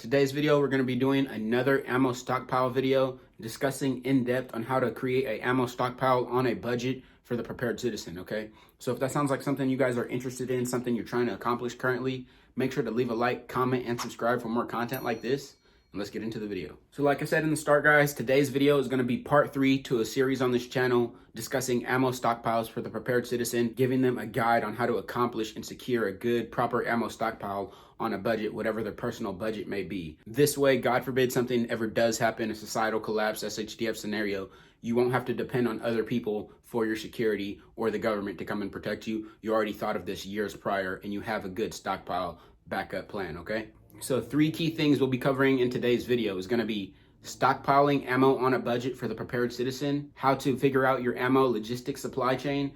Today's video, we're going to be doing another ammo stockpile video discussing in depth on how to create a ammo stockpile on a budget for the prepared citizen, okay? So if that sounds like something you guys are interested in, something you're trying to accomplish currently, make sure to leave a like, comment, and subscribe for more content like this. And let's get into the video. So like I said in the start, guys, today's video is going to be part 3 to a series on this channel discussing ammo stockpiles for the prepared citizen, giving them a guide on how to accomplish and secure a good, proper ammo stockpile on a budget, whatever their personal budget may be. This way, God forbid something ever does happen, a societal collapse, SHDF scenario, you won't have to depend on other people for your security or the government to come and protect you. You already thought of this years prior and you have a good stockpile backup plan, okay? So 3 key things we'll be covering in today's video is going to be stockpiling ammo on a budget for the prepared citizen, how to figure out your ammo logistics supply chain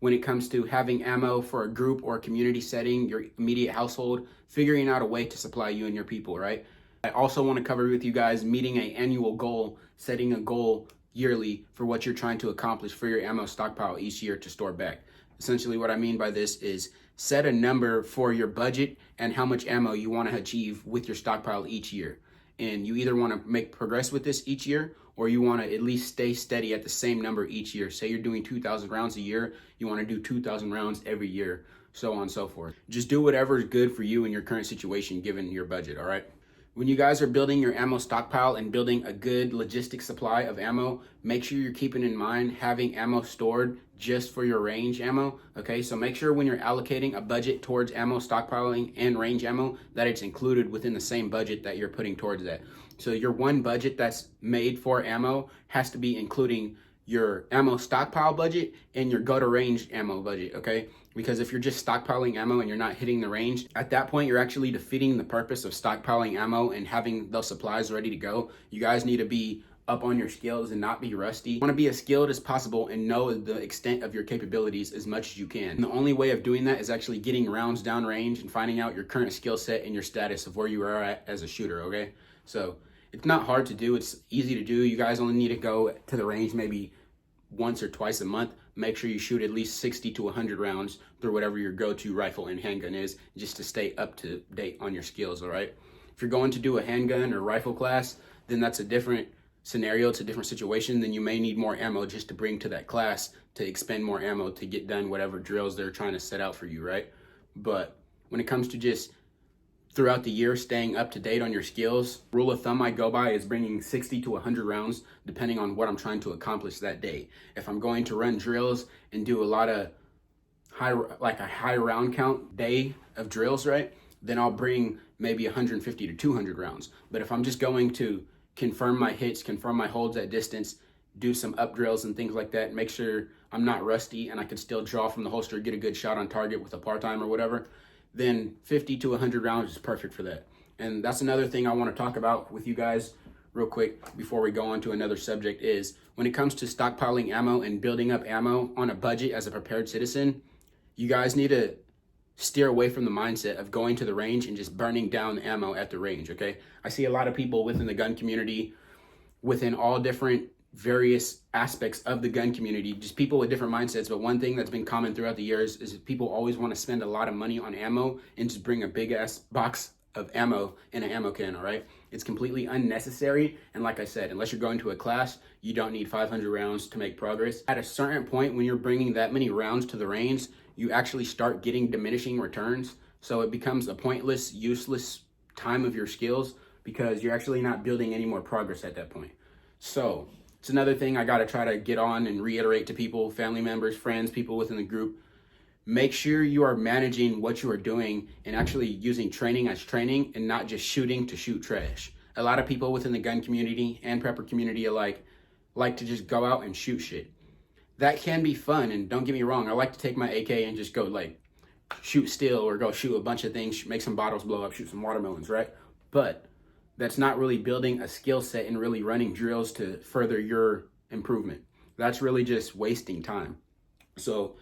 when it comes to having ammo for a group or a community setting, your immediate household, figuring out a way to supply you and your people, right? I also want to cover with you guys meeting an annual goal, setting a goal yearly for what you're trying to accomplish for your ammo stockpile each year to store back. Essentially what I mean by this is set a number for your budget and how much ammo you want to achieve with your stockpile each year. And you either want to make progress with this each year, or you want to at least stay steady at the same number each year. Say you're doing 2,000 rounds a year, you want to do 2,000 rounds every year, so on and so forth. Just do whatever is good for you in your current situation given your budget, all right? When you guys are building your ammo stockpile and building a good logistic supply of ammo, make sure you're keeping in mind having ammo stored just for your range ammo, okay? So make sure when you're allocating a budget towards ammo stockpiling and range ammo that it's included within the same budget that you're putting towards that. So your one budget that's made for ammo has to be including your ammo stockpile budget and your go to range ammo budget, okay? Because if you're just stockpiling ammo and you're not hitting the range, at that point, you're actually defeating the purpose of stockpiling ammo and having those supplies ready to go. You guys need to be up on your skills and not be rusty. You want to be as skilled as possible and know the extent of your capabilities as much as you can. And the only way of doing that is actually getting rounds down range and finding out your current skill set and your status of where you are at as a shooter, okay? So it's not hard to do. It's easy to do. You guys only need to go to the range maybe once or twice a month. Make sure you shoot at least 60 to 100 rounds through whatever your go-to rifle and handgun is, just to stay up to date on your skills, all right? If you're going to do a handgun or rifle class, then that's a different scenario. It's a different situation. Then you may need more ammo just to bring to that class to expend more ammo to get done whatever drills they're trying to set out for you, right? But when it comes to just throughout the year staying up to date on your skills, rule of thumb I go by is bringing 60 to 100 rounds depending on what I'm trying to accomplish that day. If I'm going to run drills and do a lot of high round count day of drills, right, then I'll bring maybe 150 to 200 rounds. But if I'm just going to confirm my hits, confirm my holds at distance, do some up drills and things like that, make sure I'm not rusty and I can still draw from the holster, get a good shot on target with a part-time or whatever, then 50 to 100 rounds is perfect for that. And that's another thing I want to talk about with you guys real quick before we go on to another subject is when it comes to stockpiling ammo and building up ammo on a budget as a prepared citizen, you guys need to steer away from the mindset of going to the range and just burning down ammo at the range, okay? I see a lot of people within the gun community, within all different various aspects of the gun community, just people with different mindsets. But one thing that's been common throughout the years is that people always want to spend a lot of money on ammo and just bring a big ass box of ammo in an ammo can, all right? It's completely unnecessary. And like I said, unless you're going to a class, you don't need 500 rounds to make progress. At a certain point, when you're bringing that many rounds to the range, you actually start getting diminishing returns. So it becomes a pointless, useless time of your skills because you're actually not building any more progress at that point. So it's another thing I got to try to get on and reiterate to people, family members, friends, people within the group. Make sure you are managing what you are doing and actually using training as training and not just shooting to shoot trash. A lot of people within the gun community and prepper community alike like to just go out and shoot shit. That can be fun, and don't get me wrong, I like to take my AK and just go like shoot still or go shoot a bunch of things, make some bottles blow up, shoot some watermelons, right? But that's not really building a skill set and really running drills to further your improvement. That's really just wasting time. So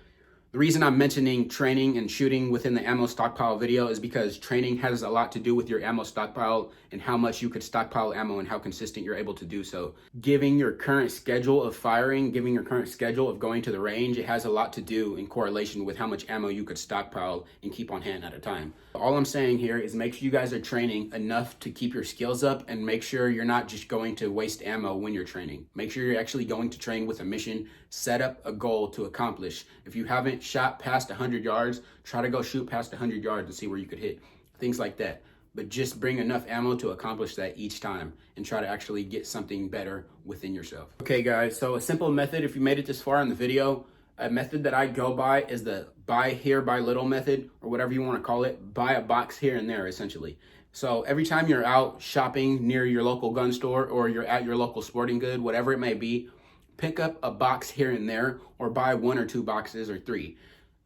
The reason I'm mentioning training and shooting within the ammo stockpile video is because training has a lot to do with your ammo stockpile and how much you could stockpile ammo and how consistent you're able to do so. Giving your current schedule of firing, giving your current schedule of going to the range, it has a lot to do in correlation with how much ammo you could stockpile and keep on hand at a time. All I'm saying here is make sure you guys are training enough to keep your skills up, and make sure you're not just going to waste ammo when you're training. Make sure you're actually going to train with a mission. Set up a goal to accomplish. If you haven't shot past 100 yards, try to go shoot past 100 yards and see where you could hit. Things like that. But just bring enough ammo to accomplish that each time and try to actually get something better within yourself. Okay guys, so a simple method, if you made it this far in the video, a method that I go by is the buy here, buy little method, or whatever you want to call it. Buy a box here and there, essentially. So every time you're out shopping near your local gun store, or you're at your local sporting good, whatever it may be, pick up a box here and there, or buy 1 or 2 boxes or 3.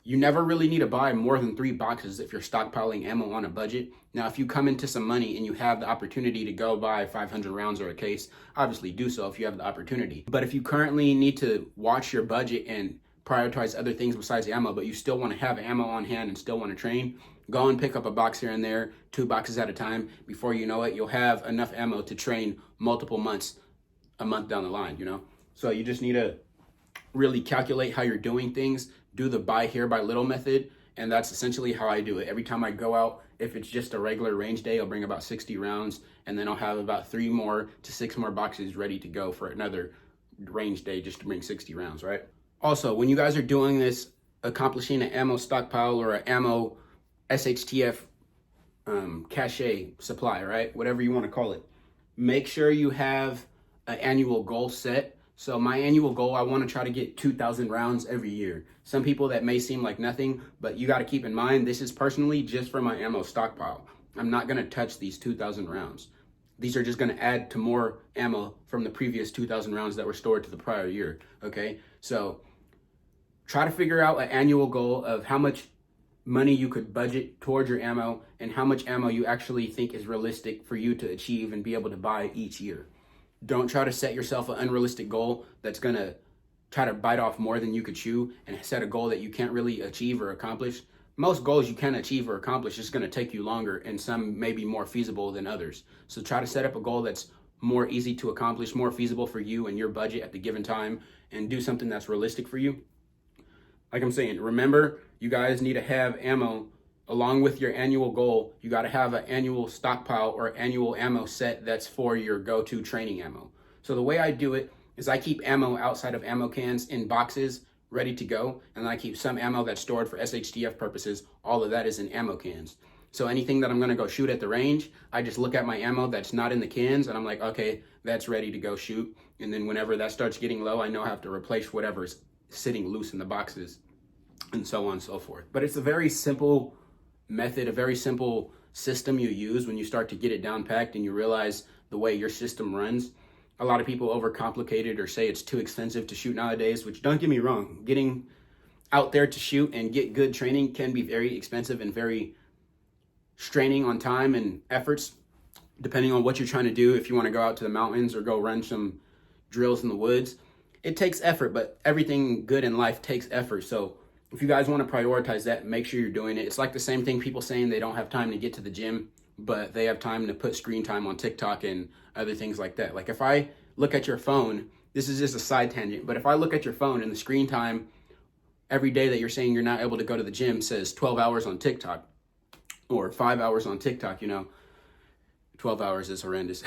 You never really need to buy more than 3 boxes if you're stockpiling ammo on a budget. Now, if you come into some money and you have the opportunity to go buy 500 rounds or a case, obviously do so if you have the opportunity. But if you currently need to watch your budget and prioritize other things besides ammo, but you still want to have ammo on hand and still want to train, go and pick up a box here and there, 2 boxes at a time. Before you know it, you'll have enough ammo to train multiple months, a month down the line, you know? So you just need to really calculate how you're doing things, do the buy here, buy little method, and that's essentially how I do it. Every time I go out, if it's just a regular range day, I'll bring about 60 rounds, and then I'll have about 3 more to 6 more boxes ready to go for another range day just to bring 60 rounds, right? Also, when you guys are doing this, accomplishing an ammo stockpile or an ammo SHTF cache supply, right? Whatever you want to call it. Make sure you have an annual goal set. So my annual goal, I want to try to get 2,000 rounds every year. Some people that may seem like nothing, but you got to keep in mind, this is personally just for my ammo stockpile. I'm not going to touch these 2,000 rounds. These are just going to add to more ammo from the previous 2,000 rounds that were stored to the prior year. Okay, so try to figure out an annual goal of how much money you could budget towards your ammo and how much ammo you actually think is realistic for you to achieve and be able to buy each year. Don't try to set yourself an unrealistic goal that's going to try to bite off more than you could chew, and set a goal that you can't really achieve or accomplish. Most goals you can achieve or accomplish is going to take you longer, and some may be more feasible than others. So try to set up a goal that's more easy to accomplish, more feasible for you and your budget at the given time, and do something that's realistic for you. Like I'm saying, remember, you guys need to have ammo along with your annual goal. You got to have an annual stockpile or annual ammo set that's for your go-to training ammo. So the way I do it is I keep ammo outside of ammo cans in boxes ready to go, and I keep some ammo that's stored for SHTF purposes. All of that is in ammo cans. So anything that I'm going to go shoot at the range, I just look at my ammo that's not in the cans, and I'm like, okay, that's ready to go shoot. And then whenever that starts getting low, I know I have to replace whatever's sitting loose in the boxes, and so on and so forth. But it's a very simple method, a very simple system you use when you start to get it down packed and you realize the way your system runs. A lot of people overcomplicate it or say it's too expensive to shoot nowadays, which, don't get me wrong, getting out there to shoot and get good training can be very expensive and very straining on time and efforts, depending on what you're trying to do. If you want to go out to the mountains or go run some drills in the woods, it takes effort, but everything good in life takes effort. So if you guys want to prioritize that, make sure you're doing it. It's like the same thing, people saying they don't have time to get to the gym, but they have time to put screen time on TikTok and other things like that. Like if I look at your phone, this is just a side tangent, but if I look at your phone and the screen time every day that you're saying you're not able to go to the gym says 12 hours on TikTok or 5 hours on TikTok, you know, 12 hours is horrendous.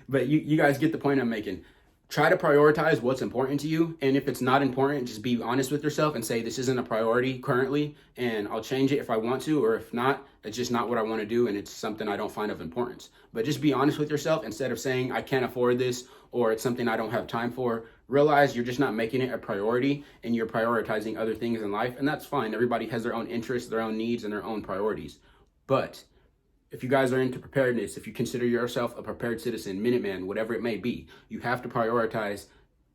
But you guys get the point I'm making. Try to prioritize what's important to you, and if it's not important, just be honest with yourself and say, this isn't a priority currently, and I'll change it if I want to, or if not, it's just not what I want to do, and it's something I don't find of importance. But just be honest with yourself instead of saying, I can't afford this, or it's something I don't have time for. Realize you're just not making it a priority, and you're prioritizing other things in life, and that's fine. Everybody has their own interests, their own needs, and their own priorities. But if you guys are into preparedness, if you consider yourself a prepared citizen, Minuteman, whatever it may be, you have to prioritize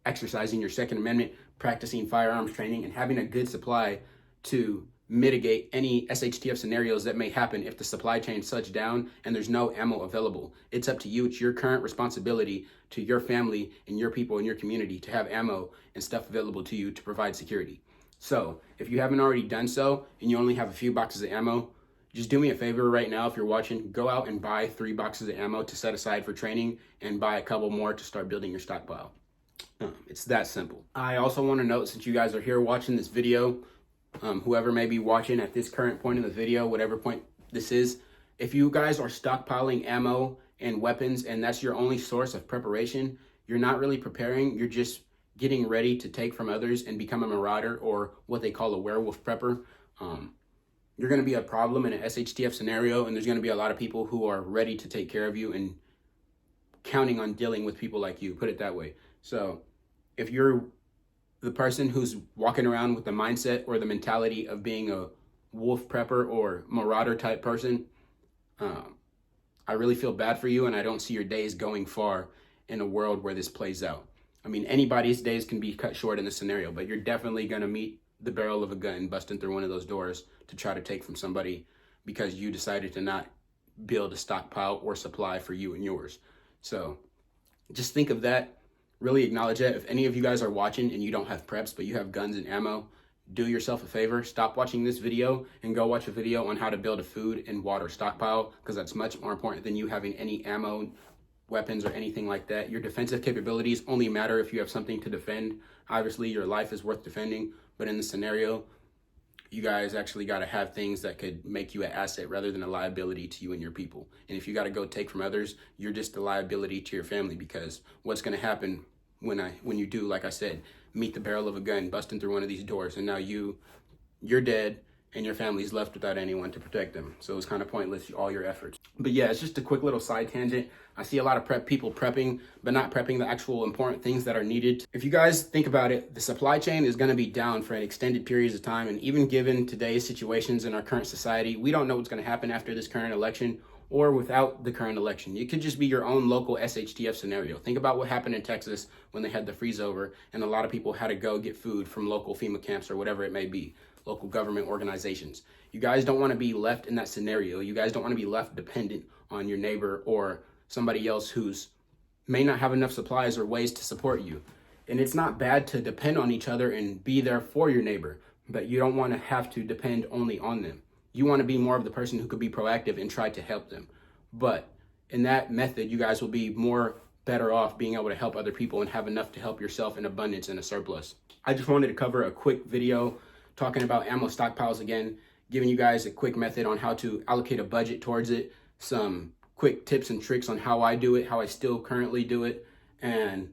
exercising your Second Amendment, practicing firearms training, and having a good supply to mitigate any SHTF scenarios that may happen if the supply chain shuts down and there's no ammo available. It's up to you. It's your current responsibility to your family and your people in your community to have ammo and stuff available to you to provide security. So if you haven't already done so and you only have a few boxes of ammo, just do me a favor right now if you're watching, go out and buy 3 boxes of ammo to set aside for training and buy a couple more to start building your stockpile. It's that simple. I also want to note, since you guys are here watching this video, whoever may be watching at this current point in the video, whatever point this is, if you guys are stockpiling ammo and weapons and that's your only source of preparation, you're not really preparing, you're just getting ready to take from others and become a marauder, or what they call a werewolf prepper. You're going to be a problem in an SHTF scenario, and there's going to be a lot of people who are ready to take care of you and counting on dealing with people like you, put it that way. So if you're the person who's walking around with the mindset or the mentality of being a wolf prepper or marauder type person, I really feel bad for you, and I don't see your days going far in a world where this plays out. I mean, anybody's days can be cut short in this scenario, but you're definitely going to meet the barrel of a gun busting through one of those doors to try to take from somebody because you decided to not build a stockpile or supply for you and yours. So just think of that. Really acknowledge that. If any of you guys are watching and you don't have preps, but you have guns and ammo, do yourself a favor. Stop watching this video and go watch a video on how to build a food and water stockpile, because that's much more important than you having any ammo, weapons, or anything like that. Your defensive capabilities only matter if you have something to defend. Obviously, your life is worth defending, but in this scenario, you guys actually got to have things that could make you an asset rather than a liability to you and your people. And if you got to go take from others, you're just a liability to your family, because what's going to happen when you do, like I said, meet the barrel of a gun busting through one of these doors, and now you're dead and your family's left without anyone to protect them. So it's kind of pointless, all your efforts. But yeah, it's just a quick little side tangent. I see a lot of people prepping, but not prepping the actual important things that are needed. If you guys think about it, the supply chain is going to be down for an extended periods of time. And even given today's situations in our current society, we don't know what's going to happen after this current election or without the current election. It could just be your own local SHTF scenario. Think about what happened in Texas when they had the freeze over and a lot of people had to go get food from local FEMA camps or whatever it may be, local government organizations. You guys don't want to be left in that scenario. You guys don't want to be left dependent on your neighbor or somebody else who's may not have enough supplies or ways to support you. And it's not bad to depend on each other and be there for your neighbor, but you don't want to have to depend only on them. You want to be more of the person who could be proactive and try to help them. But in that method, you guys will be better off being able to help other people and have enough to help yourself in abundance and a surplus. I just wanted to cover a quick video talking about ammo stockpiles again, giving you guys a quick method on how to allocate a budget towards it, some quick tips and tricks on how I do it, how I still currently do it, and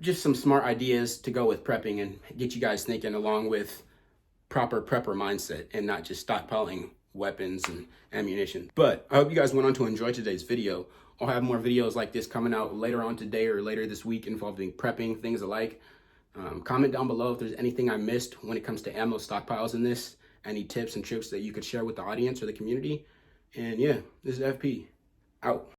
just some smart ideas to go with prepping and get you guys thinking along with proper prepper mindset and not just stockpiling weapons and ammunition. But I hope you guys went on to enjoy today's video. I'll have more videos like this coming out later on today or later this week involving prepping, things alike. Comment down below if there's anything I missed when it comes to ammo stockpiles in this, any tips and tricks that you could share with the audience or the community. And yeah, this is FP, out.